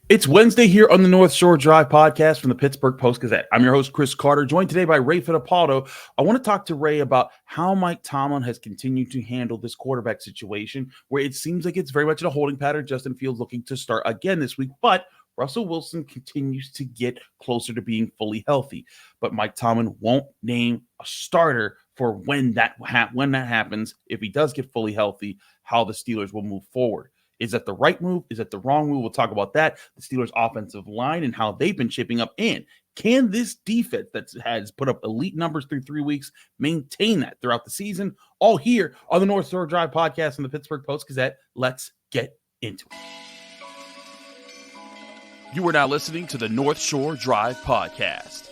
It's Wednesday here on the North Shore Drive podcast from the Pittsburgh Post-Gazette. I'm your host, Chris Carter, joined today by Ray Fittipaldo. I want to talk to Ray about how Mike Tomlin has continued to handle this quarterback situation, where it seems like it's very much in a holding pattern. Justin Fields looking to start again this week, but Russell Wilson continues to get closer to being fully healthy. But Mike Tomlin won't name a starter for when that happens, if he does get fully healthy, how the Steelers will move forward. Is that the right move? Is that the wrong move? We'll talk about that, the Steelers' offensive line and how they've been shaping up. And can this defense that has put up elite numbers through 3 weeks maintain that throughout the season? All here on the North Shore Drive podcast and the Pittsburgh Post-Gazette. Let's get into it. You are now listening to the North Shore Drive podcast,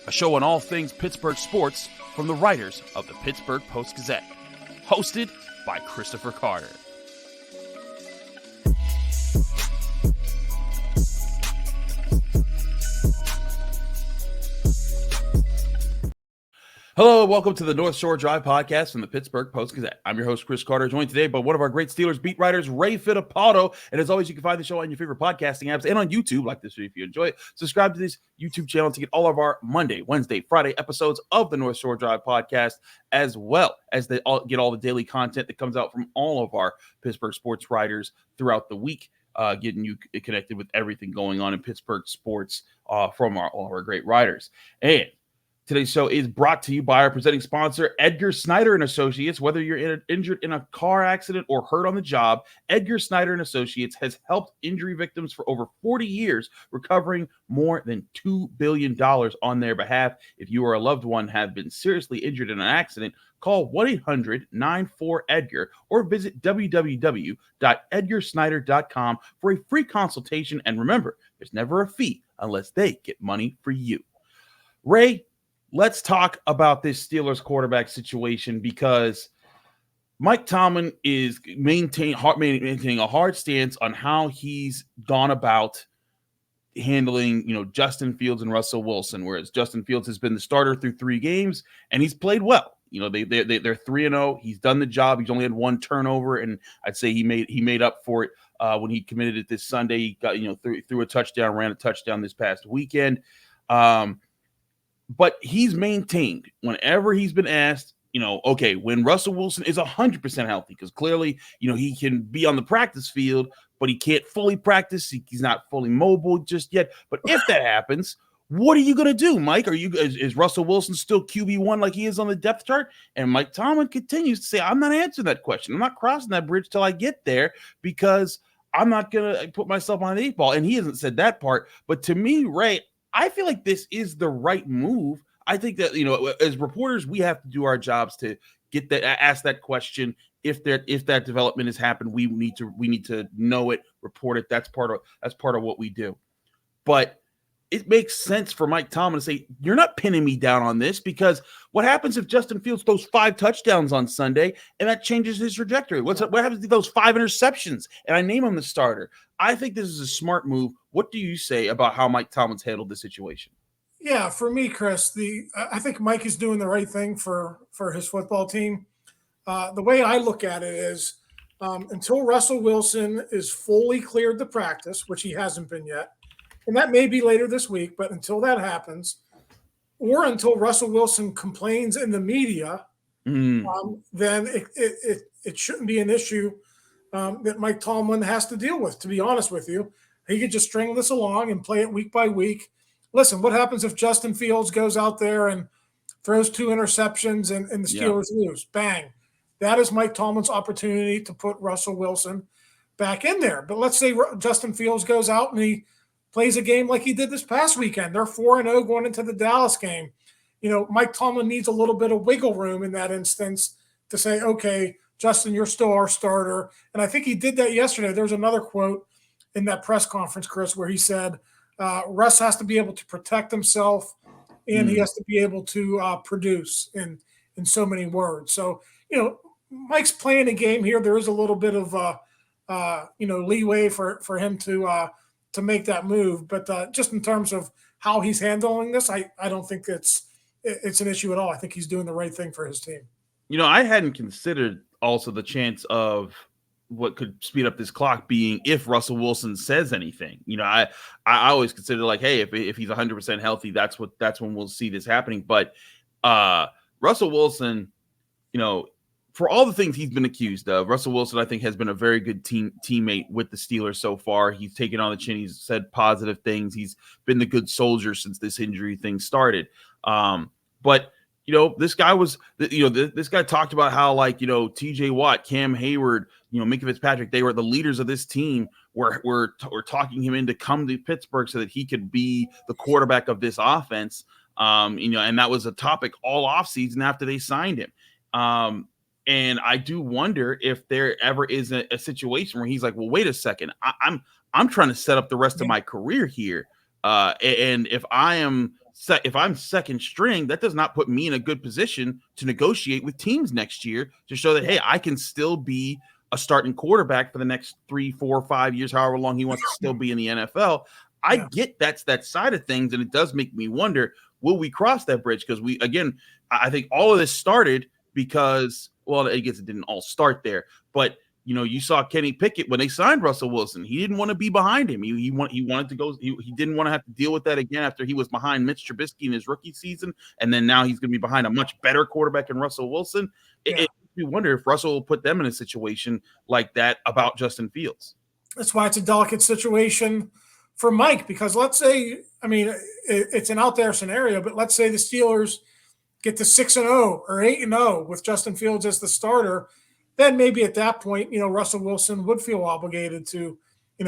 a show on all things Pittsburgh sports from the writers of the Pittsburgh Post-Gazette, hosted by Christopher Carter. Hello, and welcome to the North Shore Drive podcast from the Pittsburgh Post-Gazette. I'm your host, Chris Carter, joined today by one of our great Steelers beat writers, Ray Fittipaldo. And as always, you can find the show on your favorite podcasting apps and on YouTube. Like this video if you enjoy it. Subscribe to this YouTube channel to get all of our Monday, Wednesday, Friday episodes of the North Shore Drive podcast, as well as get all the daily content that comes out from all of our Pittsburgh sports writers throughout the week. Getting you connected with everything going on in Pittsburgh sports from all of our great writers. And today's show is brought to you by our presenting sponsor, Edgar Snyder Associates. Whether you're injured in a car accident or hurt on the job, Edgar Snyder Associates has helped injury victims for over 40 years, recovering more than $2 billion on their behalf. If you or a loved one have been seriously injured in an accident, call 1-800-94-EDGAR or visit www.edgarsnyder.com for a free consultation. And remember, there's never a fee unless they get money for you. Ray, let's talk about this Steelers quarterback situation, because Mike Tomlin is maintaining a hard stance on how he's gone about handling, Justin Fields and Russell Wilson, whereas Justin Fields has been the starter through 3 games and he's played well. They're 3-0. He's done the job. He's only had 1 turnover, and I'd say he made up for it when he committed it this Sunday. He got threw a touchdown, ran a touchdown this past weekend. But he's maintained whenever he's been asked, okay, when Russell Wilson is 100% healthy, because clearly, he can be on the practice field, but he can't fully practice. He's not fully mobile just yet. But if that happens, what are you going to do, Mike? Is Russell Wilson still QB1 like he is on the depth chart? And Mike Tomlin continues to say, I'm not answering that question. I'm not crossing that bridge till I get there, because I'm not going to put myself on the 8 ball. And he hasn't said that part. But to me, Ray, I feel like this is the right move. I think that, as reporters, we have to do our jobs to ask that question. If that development has happened, we need to know it, report it. That's part of what we do. But it makes sense for Mike Tomlin to say, you're not pinning me down on this, because what happens if Justin Fields throws 5 touchdowns on Sunday and that changes his trajectory? What happens if those 5 interceptions and I name him the starter? I think this is a smart move. What do you say about how Mike Tomlin's handled this situation? Yeah, for me, Chris, I think Mike is doing the right thing for his football team. The way I look at it is, until Russell Wilson is fully cleared to practice, which he hasn't been yet, and that may be later this week, but until that happens, or until Russell Wilson complains in the media, then it shouldn't be an issue that Mike Tomlin has to deal with, to be honest with you. He could just string this along and play it week by week. Listen, what happens if Justin Fields goes out there and throws 2 interceptions and the Steelers lose? Bang. That is Mike Tomlin's opportunity to put Russell Wilson back in there. But let's say Justin Fields goes out and he plays a game like he did this past weekend. They're 4-0 going into the Dallas game. Mike Tomlin needs a little bit of wiggle room in that instance to say, okay, Justin, you're still our starter. And I think he did that yesterday. There's another quote in that press conference, Chris, where he said, Russ has to be able to protect himself and he has to be able to produce in so many words. So, Mike's playing a game here. There is a little bit of, leeway for him to make that move. But just in terms of how he's handling this, I don't think it's an issue at all. I think he's doing the right thing for his team. I hadn't considered also the chance of what could speed up this clock being if Russell Wilson says anything. I always consider like, hey, if he's 100% healthy, that's when we'll see this happening. But Russell Wilson, for all the things he's been accused of, Russell Wilson, I think, has been a very good teammate with the Steelers so far. He's taken on the chin. He's said positive things. He's been the good soldier since this injury thing started. But this guy was, this guy talked about how, like, TJ Watt, Cam Hayward, Minka Fitzpatrick, they were the leaders of this team. We're talking him into come to Pittsburgh so that he could be the quarterback of this offense. And that was a topic all offseason after they signed him. And I do wonder if there ever is a situation where he's like, well, wait a second, I'm trying to set up the rest of my career here. And if I'm second string, that does not put me in a good position to negotiate with teams next year to show that, hey, I can still be a starting quarterback for the next 3, 4, 5 years, however long he wants to still be in the NFL. I get that's that side of things. And it does make me wonder, will we cross that bridge? Because I think all of this started because, well, I guess it didn't all start there, but you saw Kenny Pickett when they signed Russell Wilson. He didn't want to be behind him. He wanted to go. He didn't want to have to deal with that again after he was behind Mitch Trubisky in his rookie season, and then now he's going to be behind a much better quarterback in Russell Wilson. It makes me wonder if Russell will put them in a situation like that about Justin Fields. That's why it's a delicate situation for Mike, because let's say, it's an out there scenario, but let's say the Steelers get to 6-0 or 8-0 with Justin Fields as the starter. Then maybe at that point, Russell Wilson would feel obligated to,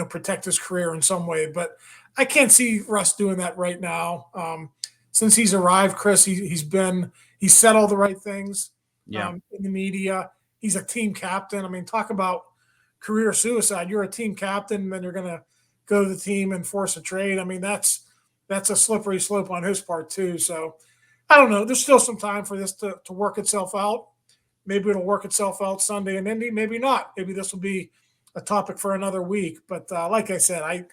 protect his career in some way. But I can't see Russ doing that right now. Since he's arrived, Chris, he's said all the right things in the media. He's a team captain. Talk about career suicide. You're a team captain, and then you're going to go to the team and force a trade. That's a slippery slope on his part too. So I don't know. There's still some time for this to work itself out. Maybe it'll work itself out Sunday in Indy. Maybe not. Maybe this will be a topic for another week. But like I said, I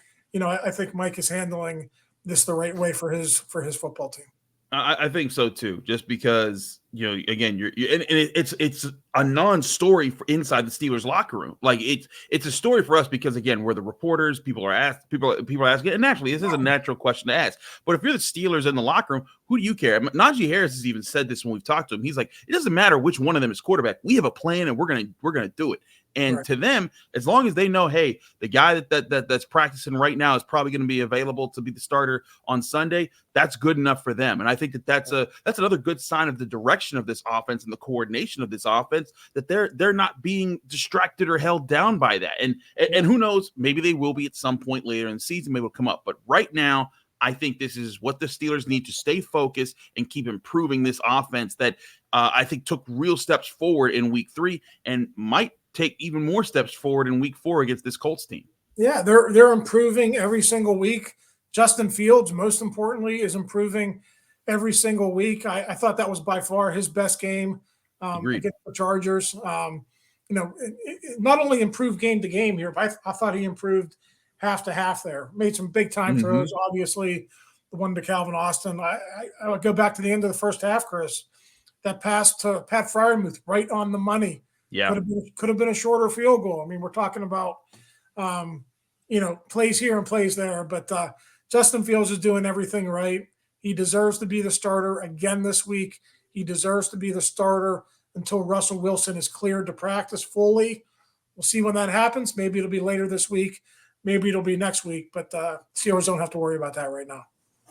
think Mike is handling this the right way for his football team. I think so too. Just because again, and it's a non-story for inside the Steelers locker room. Like it's a story for us because again, we're the reporters. People are asking, and naturally, this is a natural question to ask. But if you're the Steelers in the locker room, who do you care? Najee Harris has even said this when we've talked to him. He's like, it doesn't matter which one of them is quarterback. We have a plan, and we're gonna do it. And to them, as long as they know, hey, the guy that's practicing right now is probably going to be available to be the starter on Sunday, that's good enough for them. And I think that's another good sign of the direction of this offense and the coordination of this offense, that they're not being distracted or held down by that. And who knows, maybe they will be at some point later in the season, maybe it'll come up. But right now, I think this is what the Steelers need to stay focused and keep improving this offense that I think took real steps forward in week 3 and might take even more steps forward in week 4 against this Colts team. Yeah, they're improving every single week. Justin Fields, most importantly, is improving every single week. I thought that was by far his best game against the Chargers. Not only improved game to game here, but I thought he improved half to half there. Made some big time throws, obviously the one to Calvin Austin. I would go back to the end of the first half, Chris. That pass to Pat Freiermuth right on the money. Yeah, could have been a shorter field goal. We're talking about plays here and plays there, but Justin Fields is doing everything right. He deserves to be the starter again this week. He deserves to be the starter until Russell Wilson is cleared to practice fully. We'll see when that happens. Maybe it'll be later this week. Maybe it'll be next week, but Steelers don't have to worry about that right now.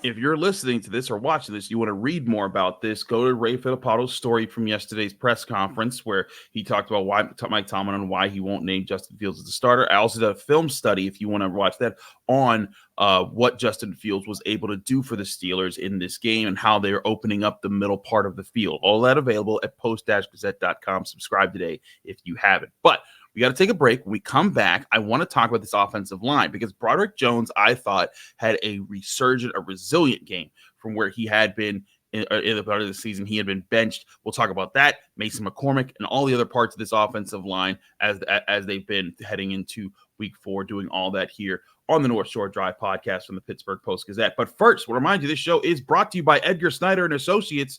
If you're listening to this or watching this, you want to read more about this, go to Ray Fittipaldo's story from yesterday's press conference where he talked about why Mike Tomlin and why he won't name Justin Fields as the starter. I also did a film study, if you want to watch that, on what Justin Fields was able to do for the Steelers in this game and how they're opening up the middle part of the field. All that available at post-gazette.com. Subscribe today if you haven't. But we got to take a break. When we come back, I want to talk about this offensive line because Broderick Jones, I thought, had a resilient game from where he had been in the part of the season. He had been benched. We'll talk about that, Mason McCormick, and all the other parts of this offensive line as they've been heading into week 4, doing all that here on the North Shore Drive podcast from the Pittsburgh Post-Gazette. But first, we'll remind you this show is brought to you by Edgar Snyder Associates.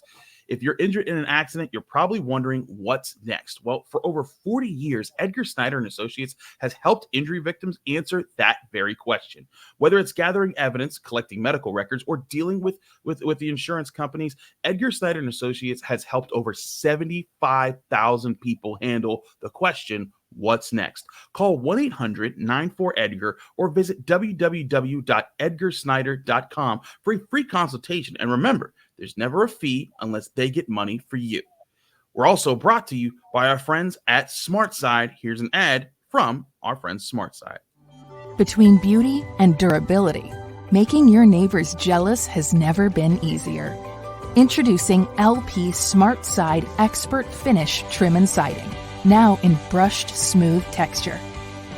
If you're injured in an accident, you're probably wondering what's next. Well, for over 40 years, Edgar Snyder Associates has helped injury victims answer that very question. Whether it's gathering evidence, collecting medical records, or dealing with the insurance companies, Edgar Snyder Associates has helped over 75,000 people handle the question, what's next? Call 1-800-94-EDGAR or visit www.edgarsnyder.com for a free consultation. And remember, there's never a fee unless they get money for you. We're also brought to you by our friends at SmartSide. Here's an ad from our friends SmartSide. Between beauty and durability, making your neighbors jealous has never been easier. Introducing LP SmartSide Expert Finish Trim and Siding, now in brushed smooth texture.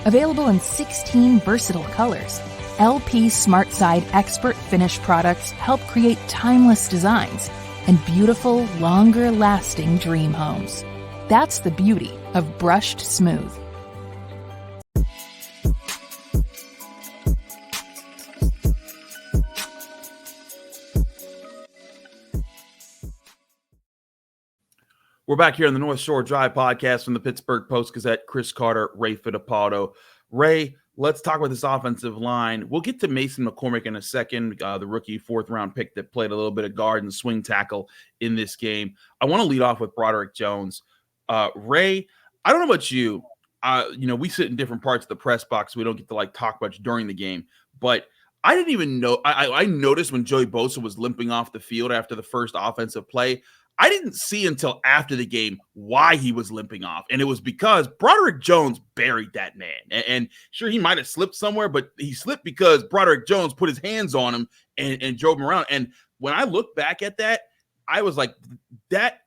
Available in 16 versatile colors, LP SmartSide Expert Finish products help create timeless designs and beautiful, longer-lasting dream homes. That's the beauty of brushed smooth. We're back here on the North Shore Drive podcast from the Pittsburgh Post-Gazette. Chris Carter, Ray Fittipaldo. Ray, let's talk about this offensive line. We'll get to Mason McCormick in a second, the rookie fourth-round pick that played a little bit of guard and swing tackle in this game. I want to lead off with Broderick Jones. Ray, I don't know about you. We sit in different parts of the press box. So we don't get to talk much during the game. But I didn't even know. I noticed when Joey Bosa was limping off the field after the first offensive play. I didn't see until after the game why he was limping off. And it was because Broderick Jones buried that man. And sure, he might have slipped somewhere, but he slipped because Broderick Jones put his hands on him and drove him around. And when I look back at that, I was like, that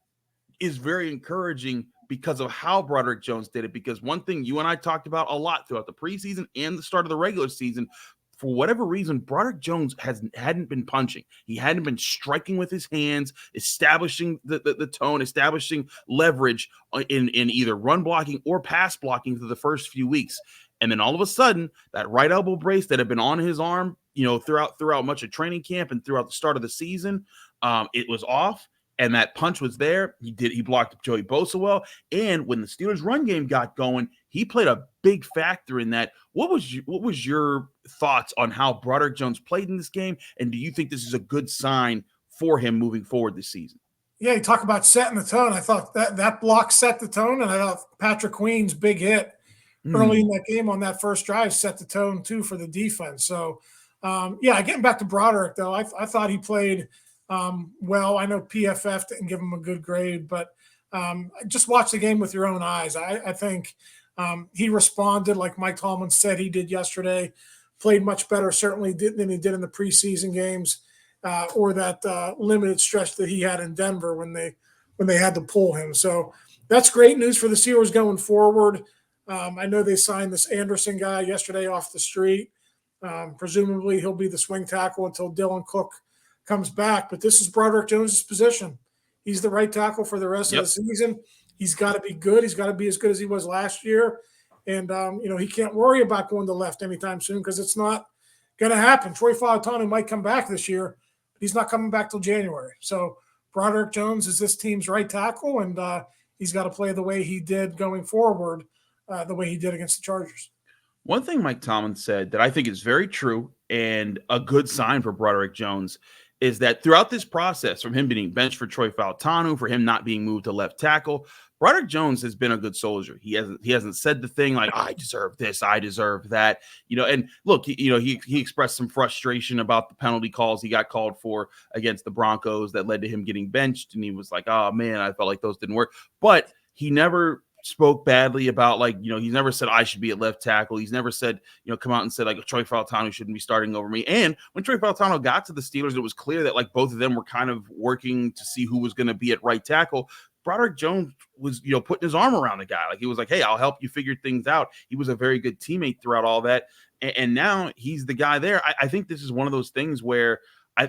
is very encouraging because of how Broderick Jones did it. Because one thing you and I talked about a lot throughout the preseason and the start of the regular season, for whatever reason, Broderick Jones hadn't been punching. He hadn't been striking with his hands, establishing the tone, establishing leverage in either run blocking or pass blocking for the first few weeks. And then all of a sudden, that right elbow brace that had been on his arm, throughout much of training camp and throughout the start of the season, it was off. And that punch was there. He blocked Joey Bosa well. And when the Steelers' run game got going, he played a big factor in that. What was your thoughts on how Broderick Jones played in this game? And do you think this is a good sign for him moving forward this season? Yeah, you talk about setting the tone. I thought that block set the tone, and I thought Patrick Queen's big hit early in that game on that first drive set the tone too for the defense. So, getting back to Broderick though, I thought he played well. I know PFF didn't give him a good grade, but just watch the game with your own eyes. I think he responded like Mike Tomlin said he did yesterday, played much better certainly than he did in the preseason games or that limited stretch that he had in Denver when they had to pull him. So that's great news for the Steelers going forward. I know they signed this Anderson guy yesterday off the street. Presumably he'll be the swing tackle until Dylan Cook comes back, but this is Broderick Jones' position. He's the right tackle for the rest of the season. He's got to be good. He's got to be as good as he was last year. And, he can't worry about going to left anytime soon because it's not going to happen. Troy Fautanu might come back this year, but he's not coming back till January. So Broderick Jones is this team's right tackle, and he's got to play the way he did going forward, the way he did against the Chargers. One thing Mike Tomlin said that I think is very true and a good sign for Broderick Jones is that throughout this process, from him being benched for Troy Fautanu, for him not being moved to left tackle, Broderick Jones has been a good soldier. He hasn't said the thing like, I deserve this, I deserve that. And look, he expressed some frustration about the penalty calls he got called for against the Broncos that led to him getting benched. And he was like, oh man, I felt like those didn't work. But he never spoke badly about he's never said I should be at left tackle. He's never said, come out and said Troy Fautanu shouldn't be starting over me. And when Troy Fautanu got to the Steelers, it was clear that both of them were kind of working to see who was going to be at right tackle. Broderick Jones was, putting his arm around the guy. He was like, hey, I'll help you figure things out. He was a very good teammate throughout all that. And now he's the guy there. I think this is one of those things where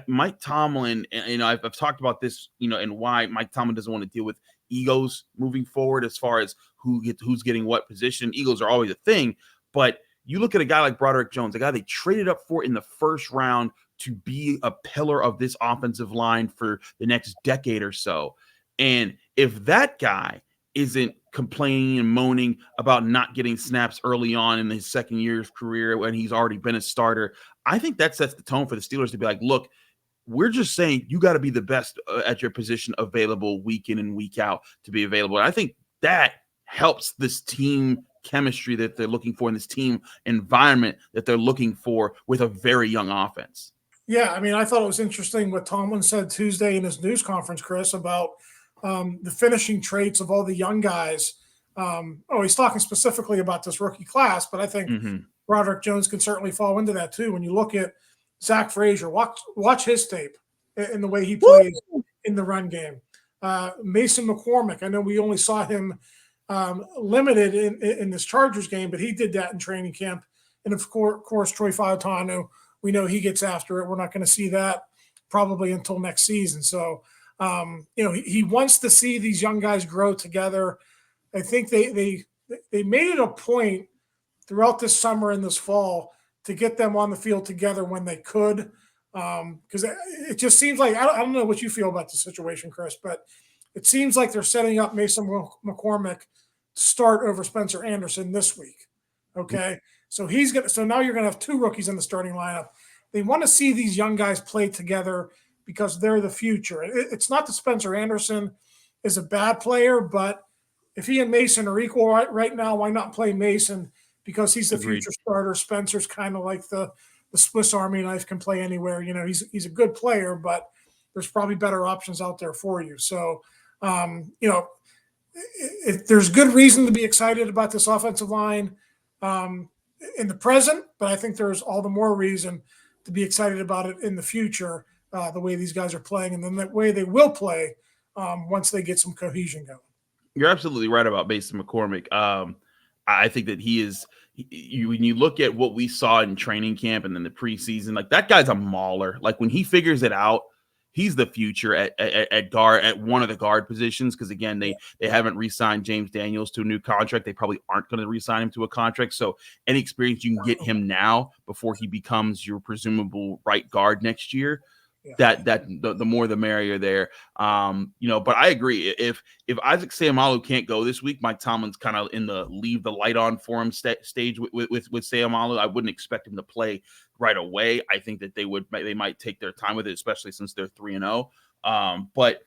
Mike Tomlin, and I've talked about this, and why Mike Tomlin doesn't want to deal with egos moving forward as far as who's getting what position. Egos are always a thing, but you look at a guy like Broderick Jones, a guy they traded up for in the first round, to be a pillar of this offensive line for the next decade or so. And if that guy isn't complaining and moaning about not getting snaps early on in his second year's career when he's already been a starter, I think that sets the tone for the Steelers to be like, look, we're just saying you got to be the best at your position available week in and week out to be available. And I think that helps this team chemistry that they're looking for in this team environment that they're looking for with a very young offense. Yeah, I mean, I thought it was interesting what Tomlin said Tuesday in his news conference, Chris, about the finishing traits of all the young guys. He's talking specifically about this rookie class, but I think Broderick Jones can certainly fall into that too. When you look at Zach Frazier, watch his tape in the way he plays in the run game. Mason McCormick, I know we only saw him limited in this Chargers game, but he did that in training camp. And of course, Troy Fautanu, we know he gets after it. We're not going to see that probably until next season. So, he wants to see these young guys grow together. I think they made it a point throughout this summer and this fall to get them on the field together when they could. Because it just seems like, I don't know what you feel about the situation, Chris, but it seems like they're setting up Mason McCormick to start over Spencer Anderson this week. Okay. So now you're going to have two rookies in the starting lineup. They want to see these young guys play together because they're the future. It's not that Spencer Anderson is a bad player, but if he and Mason are equal right now, why not play Mason? Because he's the future starter. Spencer's kind of like the Swiss Army knife, can play anywhere. He's a good player, but there's probably better options out there for you. So, if there's good reason to be excited about this offensive line in the present, but I think there's all the more reason to be excited about it in the future, the way these guys are playing and then the way they will play once they get some cohesion going. You're absolutely right about Mason McCormick. I think that he is when you look at what we saw in training camp and then the preseason, like that guy's a mauler. Like when he figures it out, he's the future at guard, at one of the guard positions. Because again, they haven't re-signed James Daniels to a new contract. They probably aren't going to re-sign him to a contract. So any experience you can get him now before he becomes your presumable right guard next year, the more the merrier there. But I agree. If Isaac Seumalo can't go this week, Mike Tomlin's kind of in the leave the light on for him stage with Seumalo. I wouldn't expect him to play right away. I think that they might take their time with it, especially since they're 3-0. But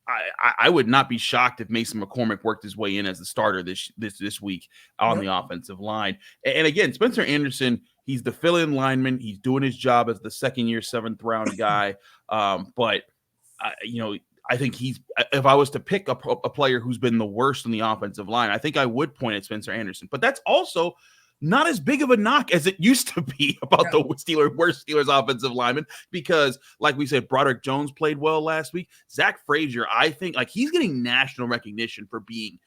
I would not be shocked if Mason McCormick worked his way in as the starter this week on the offensive line. And again, Spencer Anderson, he's the fill-in lineman. He's doing his job as the second-year, 7th-round guy. But I think if I was to pick a player who's been the worst on the offensive line, I think I would point at Spencer Anderson. But that's also not as big of a knock as it used to be about the worst Steelers offensive lineman, because like we said, Broderick Jones played well last week. Zach Frazier, I think he's getting national recognition for being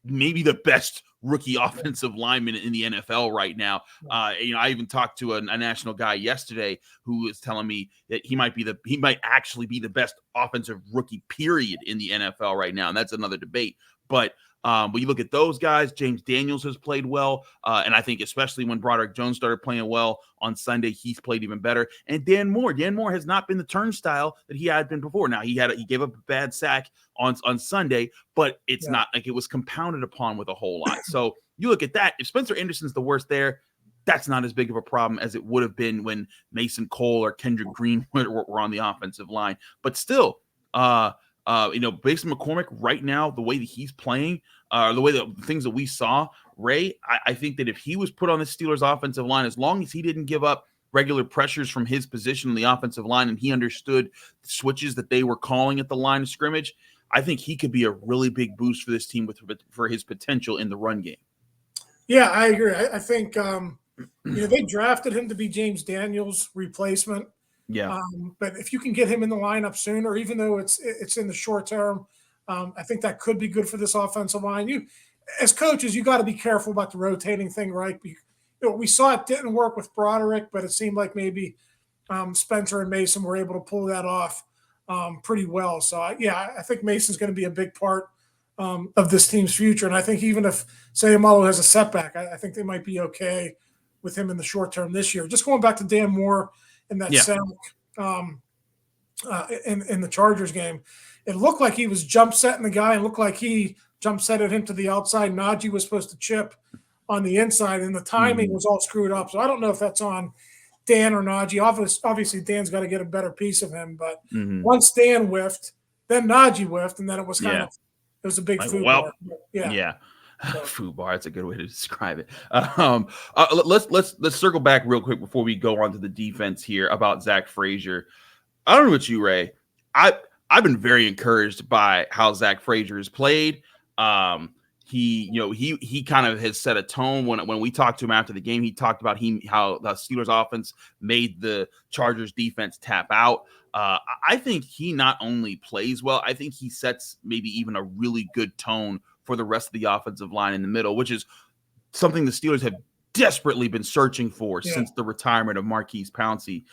maybe the best rookie offensive lineman in the NFL right now. I even talked to a national guy yesterday who was telling me that he might actually be the best offensive rookie period in the NFL right now. And that's another debate. But you look at those guys, James Daniels has played well. And I think especially when Broderick Jones started playing well on Sunday, he's played even better. And Dan Moore has not been the turnstile that he had been before. Now he gave up a bad sack on Sunday, but it's not like it was compounded upon with a whole lot. So you look at that. If Spencer Anderson's the worst there, that's not as big of a problem as it would have been when Mason Cole or Kendrick Green were on the offensive line. But still, Mason McCormick right now, the way that he's playing, the things that we saw, Ray, I think that if he was put on the Steelers offensive line, as long as he didn't give up regular pressures from his position on the offensive line and he understood the switches that they were calling at the line of scrimmage, I think he could be a really big boost for this team for his potential in the run game. Yeah, I agree. I think they drafted him to be James Daniels' replacement. Yeah. But if you can get him in the lineup sooner, even though it's in the short term, I think that could be good for this offensive line. You, as coaches, you got to be careful about the rotating thing, right? We saw it didn't work with Broderick, but it seemed like maybe Spencer and Mason were able to pull that off pretty well. So, I think Mason's going to be a big part of this team's future. And I think even if Seumalo has a setback, I think they might be okay with him in the short term this year. Just going back to Dan Moore and that sack in the Chargers game. It looked like he was jump setting the guy, and looked like he jump setted him to the outside. Najee was supposed to chip on the inside, and the timing was all screwed up. So I don't know if that's on Dan or Najee. Obviously, Dan's got to get a better piece of him. But once Dan whiffed, then Najee whiffed, and then it was kind of it was a big food bar. Yeah. Food bar. That's a good way to describe it. Let's circle back real quick before we go on to the defense here about Zach Frazier. I don't know about you, Ray. I've been very encouraged by how Zach Frazier has played. He kind of has set a tone when we talked to him after the game. He talked about how the Steelers offense made the Chargers defense tap out. I think he not only plays well, I think he sets maybe even a really good tone for the rest of the offensive line in the middle, which is something the Steelers have desperately been searching for since the retirement of Marquise Pouncey.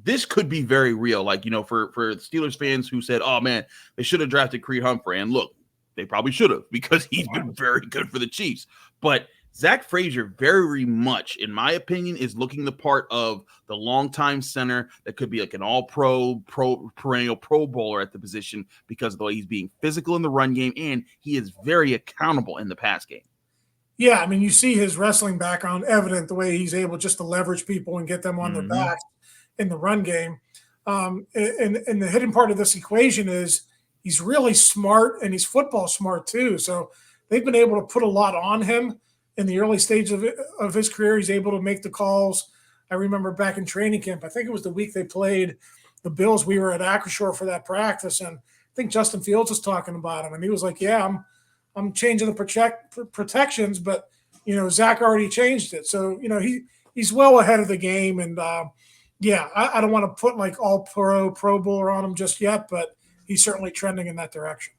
This could be very real. Like, for Steelers fans who said, oh man, they should have drafted Creed Humphrey. And look, they probably should have, because he's been very good for the Chiefs. But Zach Frazier very much, in my opinion, is looking the part of the longtime center that could be like an all-pro, perennial Pro Bowler at the position, because of the way he's being physical in the run game, and he is very accountable in the pass game. Yeah, I mean, you see his wrestling background evident, the way he's able just to leverage people and get them on their back in the run game. And the hidden part of this equation is he's really smart, and he's football smart too. So they've been able to put a lot on him in the early stage of his career. He's able to make the calls. I remember back in training camp, I think it was the week they played the Bills, we were at Acrisure for that practice, and I think Justin Fields was talking about him, and he was like, yeah, I'm changing the protections, but, Zach already changed it. So, he's well ahead of the game, and, I don't want to put like all Pro Bowler on him just yet, but he's certainly trending in that direction.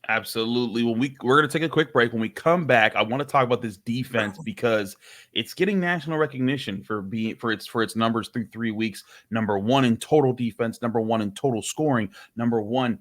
Absolutely. We're going to take a quick break. When we come back, I want to talk about this defense, because it's getting national recognition for its numbers through 3 weeks. Number one in total defense, number one in total scoring, number one,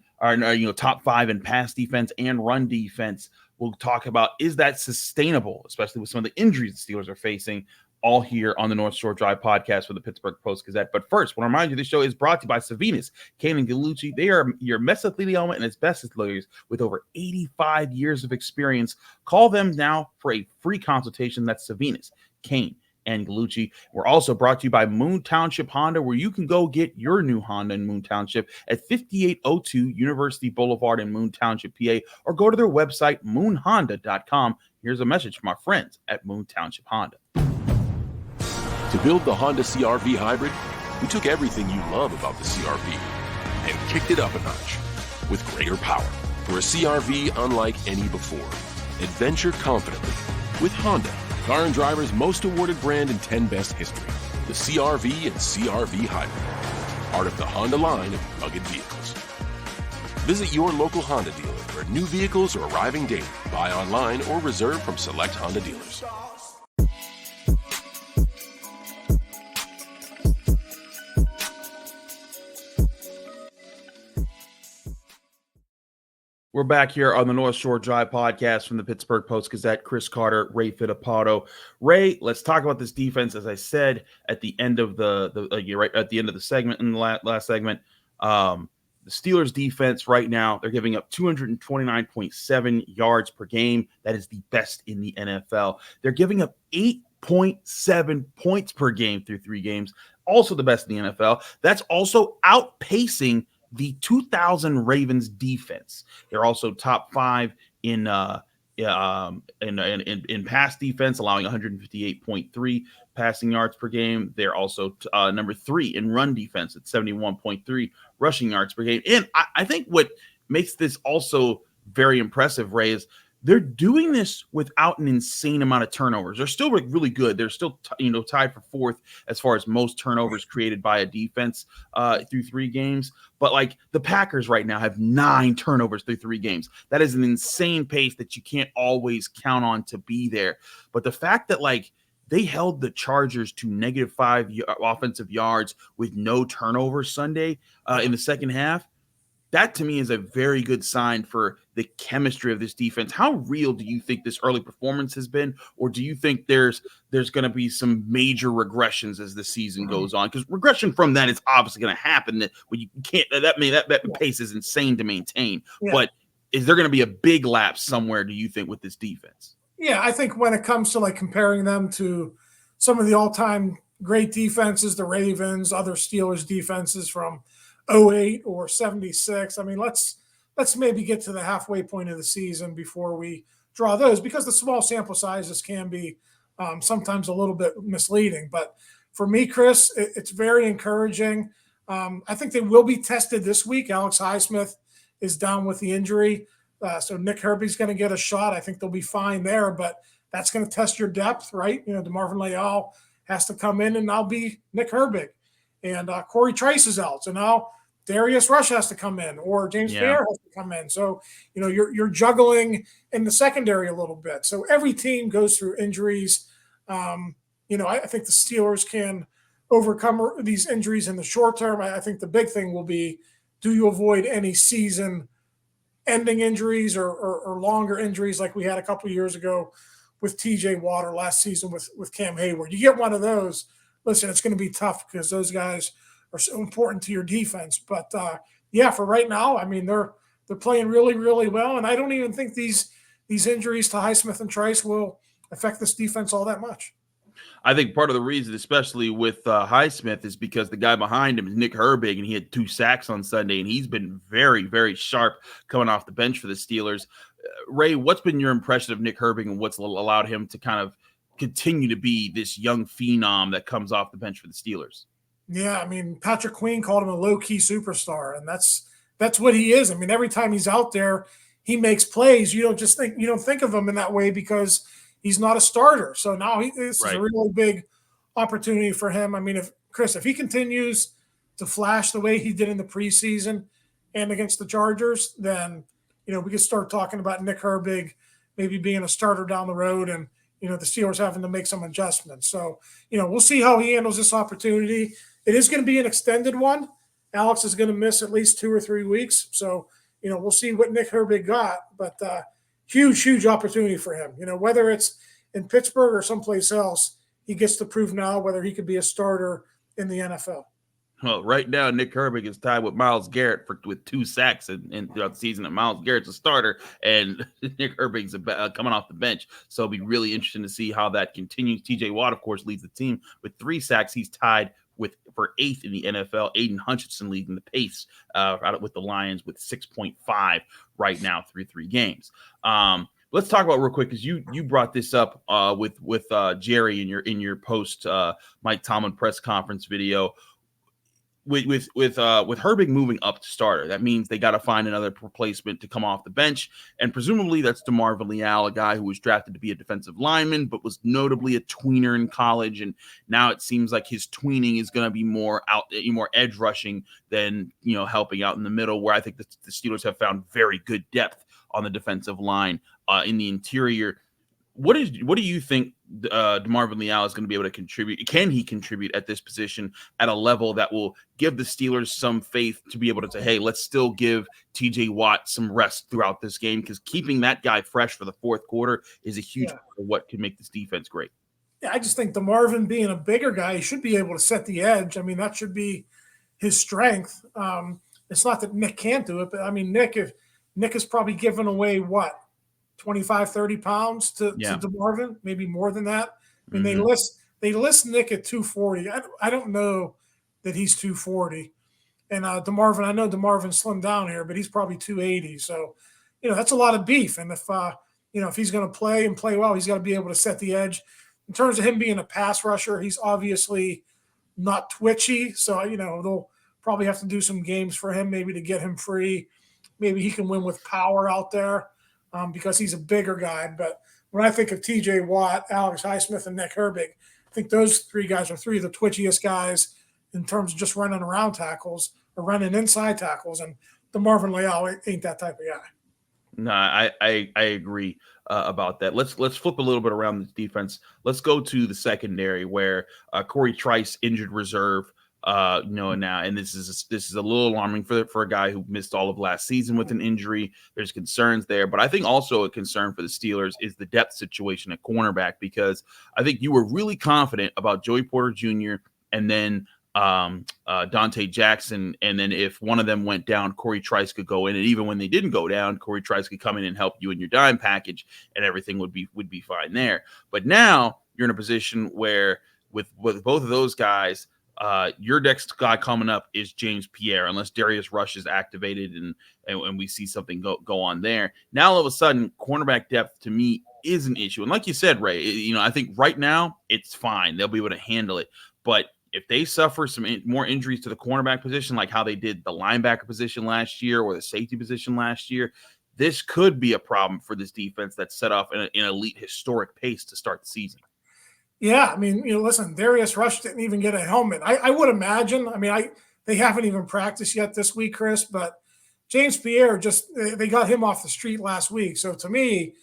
top 5 in pass defense and run defense. We'll talk about, is that sustainable, especially with some of the injuries the Steelers are facing, all here on the North Shore Drive podcast for the Pittsburgh Post-Gazette. But first, I want to remind you, this show is brought to you by Savinas, Kane and Gallucci. They are your mesothelioma and asbestos lawyers with over 85 years of experience. Call them now for a free consultation. That's Savinas, Kane, and Gallucci. We're also brought to you by Moon Township Honda, where you can go get your new Honda in Moon Township at 5802 University Boulevard in Moon Township, PA, or go to their website, moonhonda.com. Here's a message from our friends at Moon Township Honda. To build the Honda CR-V Hybrid, we took everything you love about the CR-V and kicked it up a notch with greater power for a CR-V unlike any before. Adventure confidently with Honda, Car and Driver's most awarded brand in 10 Best history. The CR-V and CR-V Hybrid, part of the Honda line of rugged vehicles. Visit your local Honda dealer where new vehicles are arriving daily. Buy online or reserve from select Honda dealers. We're back here on the North Shore Drive podcast from the Pittsburgh Post-Gazette. Chris Carter, Ray Fittipaldo. Ray, let's talk about this defense. As I said at the end of at the end of the segment, in the last segment, the Steelers defense right now, they're giving up 229.7 yards per game. That is the best in the NFL. They're giving up 8.7 points per game through 3 games. Also the best in the NFL. That's also outpacing the 2000 Ravens defense. They're also top 5 in pass defense, allowing 158.3 passing yards per game. They're also number 3 in run defense at 71.3 rushing yards per game. And I think what makes this also very impressive, Ray, is they're doing this without an insane amount of turnovers. They're still really good. They're still tied for 4th as far as most turnovers created by a defense through 3 games. But like the Packers right now have 9 turnovers through 3 games. That is an insane pace that you can't always count on to be there. But the fact that they held the Chargers to -5 offensive yards with no turnovers Sunday in the second half, that to me is a very good sign for the chemistry of this defense. How real do you think this early performance has been, or do you think there's going to be some major regressions as the season goes on? Because regression from that is obviously going to happen. That when you can't, that pace is insane to maintain. Yeah. But is there going to be a big lapse somewhere, do you think, with this defense? Yeah, I think when it comes to like comparing them to some of the all-time great defenses, the Ravens, other Steelers defenses from 08 or 76. I mean, let's maybe get to the halfway point of the season before we draw those, because the small sample sizes can be sometimes a little bit misleading. But for me, Chris, it's very encouraging. I think they will be tested this week. Alex Highsmith is down with the injury. So Nick Herbig's going to get a shot. I think they'll be fine there, but that's going to test your depth, right? You know, DeMarvin Leal has to come in, and now be Nick Herbig. And Cory Trice is out. So now Darius Rush has to come in, or James Fair has to come in. So, you know, you're juggling in the secondary a little bit. So every team goes through injuries. You know, I think the Steelers can overcome these injuries in the short term. I think the big thing will be, do you avoid any season-ending injuries or longer injuries like we had a couple of years ago with TJ Watt last season with Cam Hayward? You get one of those, listen, it's going to be tough because those guys are so important to your defense. But yeah, for right now, I mean, they're playing really, really well, and I don't even think these injuries to Highsmith and Trice will affect this defense all that much. I think part of the reason, especially with Highsmith, is because the guy behind him is Nick Herbig, and he had 2 sacks on Sunday, and he's been very, very sharp coming off the bench for the Steelers. Ray, what's been your impression of Nick Herbig, and what's allowed him to kind of continue to be this young phenom that comes off the bench for the Steelers? Yeah, I mean, Patrick Queen called him a low-key superstar, and that's what he is. I mean, every time he's out there, he makes plays. You don't think of him in that way because he's not a starter. So now this is a really big opportunity for him. I mean, if he continues to flash the way he did in the preseason and against the Chargers, then, you know, we could start talking about Nick Herbig maybe being a starter down the road, and, you know, the Steelers having to make some adjustments. So, you know, we'll see how he handles this opportunity. It is going to be an extended one. Alex is going to miss at least 2 or 3 weeks. So, you know, we'll see what Nick Herbig got, but huge, huge opportunity for him. You know, whether it's in Pittsburgh or someplace else, he gets to prove now whether he could be a starter in the NFL. Well, right now, Nick Herbig is tied with Myles Garrett with 2 sacks throughout the season. And Myles Garrett's a starter, and Nick Herbig's coming off the bench. So it'll be really interesting to see how that continues. TJ Watt, of course, leads the team with 3 sacks. He's tied for 8th in the NFL. Aiden Hutchinson leading the pace with the Lions with 6.5 right now through 3 games. Let's talk about real quick, because you brought this up with Jerry in your post Mike Tomlin press conference video. With Herbig moving up to starter, that means they got to find another replacement to come off the bench, and presumably that's DeMarvin Leal, a guy who was drafted to be a defensive lineman, but was notably a tweener in college, and now it seems like his tweening is going to be more edge rushing than, you know, helping out in the middle, where I think the Steelers have found very good depth on the defensive line in the interior. What do you think DeMarvin Leal is going to be able to contribute? Can he contribute at this position at a level that will give the Steelers some faith to be able to say, hey, let's still give TJ Watt some rest throughout this game? Because keeping that guy fresh for the 4th quarter is a huge part of what can make this defense great. Yeah, I just think DeMarvin, being a bigger guy, he should be able to set the edge. I mean, that should be his strength. It's not that Nick can't do it, but I mean, Nick is probably giving away what, 25, 30 pounds to DeMarvin, maybe more than that. I mean, they list Nick at 240. I don't know that he's 240. And DeMarvin, I know DeMarvin slimmed down here, but he's probably 280. So, you know, that's a lot of beef. And if he's going to play and play well, he's got to be able to set the edge. In terms of him being a pass rusher, he's obviously not twitchy. So, you know, they'll probably have to do some games for him maybe to get him free. Maybe he can win with power out there. Because he's a bigger guy. But when I think of TJ Watt, Alex Highsmith, and Nick Herbig, I think those 3 guys are 3 of the twitchiest guys in terms of just running around tackles or running inside tackles. And DeMarvin Leal ain't that type of guy. No, I agree about that. Let's flip a little bit around this defense. Let's go to the secondary, where Cory Trice, injured reserve, Now, and this is a little alarming for a guy who missed all of last season with an injury. There's concerns there, but I think also a concern for the Steelers is the depth situation at cornerback, because I think you were really confident about Joey Porter Jr. and then Dante Jackson, and then if one of them went down, Cory Trice could go in, and even when they didn't go down, Cory Trice could come in and help you in your dime package, and everything would be fine there. But now you're in a position where with both of those guys, your next guy coming up is James Pierre, unless Darius Rush is activated and we see something go on there. Now all of a sudden, cornerback depth to me is an issue, and like you said, Ray, I think right now it's fine; they'll be able to handle it. But if they suffer some more injuries to the cornerback position, like how they did the linebacker position last year or the safety position last year, this could be a problem for this defense that's set off in an elite historic pace to start the season. Yeah, I mean, listen, Darius Rush didn't even get a helmet. I would imagine. I mean, they haven't even practiced yet this week, Chris, but James Pierre they got him off the street last week. So to me,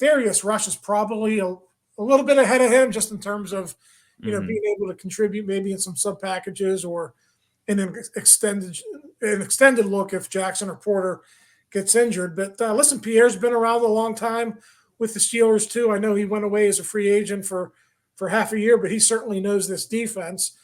Darius Rush is probably a little bit ahead of him just in terms of, being able to contribute maybe in some sub packages or in an extended look if Jackson or Porter gets injured. But listen, Pierre's been around a long time with the Steelers too. I know he went away as a free agent for half a year, but he certainly knows this defense.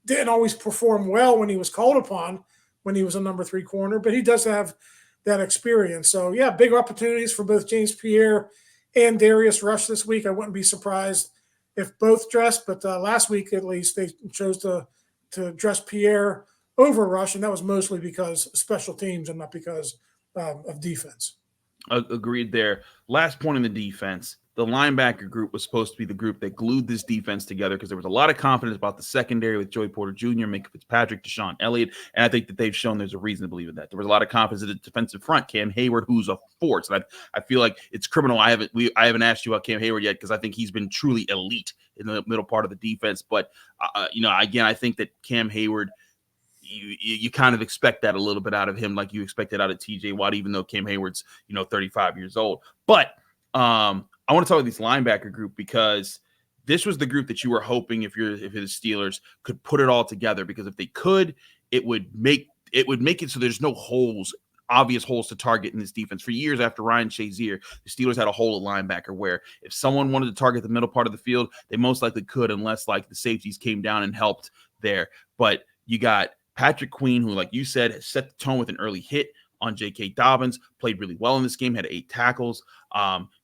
Didn't always perform well when he was called upon when he was a number 3 corner, but he does have that experience. So yeah, big opportunities for both James Pierre and Darius Rush this week. I wouldn't be surprised if both dressed, but last week at least they chose to dress Pierre over Rush, and that was mostly because of special teams and not because of defense. Agreed there. Last point in the defense, the linebacker group was supposed to be the group that glued this defense together because there was a lot of confidence about the secondary with Joey Porter Jr., Minka Fitzpatrick, Deshaun Elliott, and I think that they've shown there's a reason to believe in that. There was a lot of confidence in the defensive front, Cam Hayward, who's a force, and I feel like it's criminal. I haven't asked you about Cam Hayward yet because I think he's been truly elite in the middle part of the defense. But again, I think that Cam Hayward, you kind of expect that a little bit out of him, like you expect it out of TJ Watt, even though Cam Hayward's 35 years old. But I want to talk about this linebacker group because this was the group that you were hoping if you're the Steelers could put it all together, because if they could, it would make it so there's no obvious holes to target in this defense. For years after Ryan Shazier, the Steelers had a hole at linebacker where if someone wanted to target the middle part of the field, they most likely could, unless like the safeties came down and helped there. But you got Patrick Queen, who, like you said, has set the tone with an early hit on J.K. Dobbins, played really well in this game, had 8 tackles.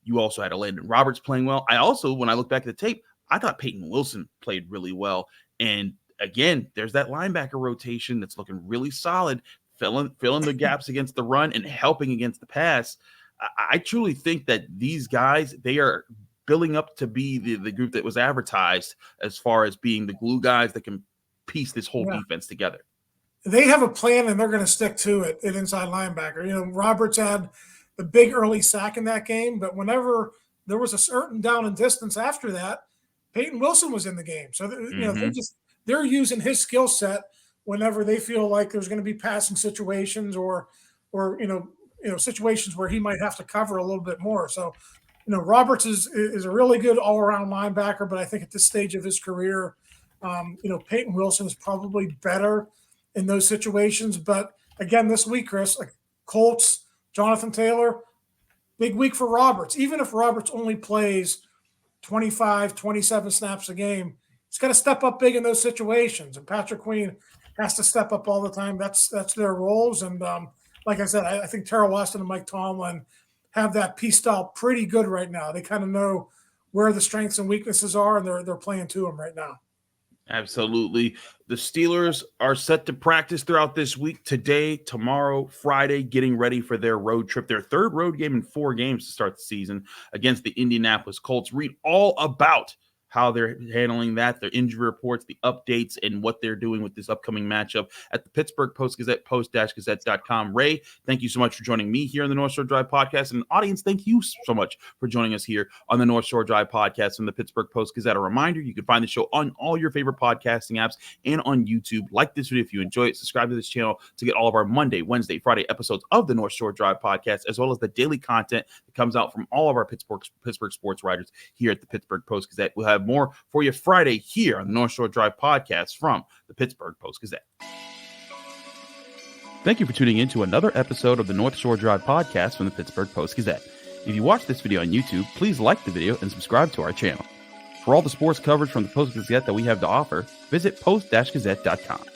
You also had a Landon Roberts playing well. When I look back at the tape, I thought Peyton Wilson played really well. And again, there's that linebacker rotation that's looking really solid, filling the gaps against the run and helping against the pass. I truly think that these guys, they are building up to be the group that was advertised as far as being the glue guys that can piece this whole defense together. They have a plan, and they're going to stick to it at inside linebacker. Roberts had the big early sack in that game, but whenever there was a certain down and distance after that, Peyton Wilson was in the game. So, they're using his skill set whenever they feel like there's going to be passing situations or situations where he might have to cover a little bit more. So, Roberts is a really good all-around linebacker, but I think at this stage of his career, Peyton Wilson is probably better in those situations. But again, this week, Chris, like Colts, Jonathan Taylor, big week for Roberts. Even if Roberts only plays 25, 27 snaps a game, he's got to step up big in those situations. And Patrick Queen has to step up all the time. That's their roles. And like I said, I think Terrell Weston and Mike Tomlin have that pieced out pretty good right now. They kind of know where the strengths and weaknesses are, and they're playing to them right now. Absolutely. The Steelers are set to practice throughout this week, today, tomorrow, Friday, getting ready for their road trip, their 3rd road game in 4 games to start the season against the Indianapolis Colts. Read all about how they're handling that, their injury reports, the updates, and what they're doing with this upcoming matchup at the Pittsburgh Post-Gazette, post-gazette.com. Ray, thank you so much for joining me here on the North Shore Drive podcast. And audience, thank you so much for joining us here on the North Shore Drive podcast from the Pittsburgh Post-Gazette. A reminder, you can find the show on all your favorite podcasting apps and on YouTube. Like this video if you enjoy it. Subscribe to this channel to get all of our Monday, Wednesday, Friday episodes of the North Shore Drive podcast, as well as the daily content that comes out from all of our Pittsburgh sports writers here at the Pittsburgh Post-Gazette. We'll have have more for you Friday here on the North Shore Drive podcast from the Pittsburgh Post-Gazette. Thank you for tuning in to another episode of the North Shore Drive podcast from the Pittsburgh Post-Gazette. If you watch this video on YouTube, please like the video and subscribe to our channel. For all the sports coverage from the Post-Gazette that we have to offer, visit post-gazette.com.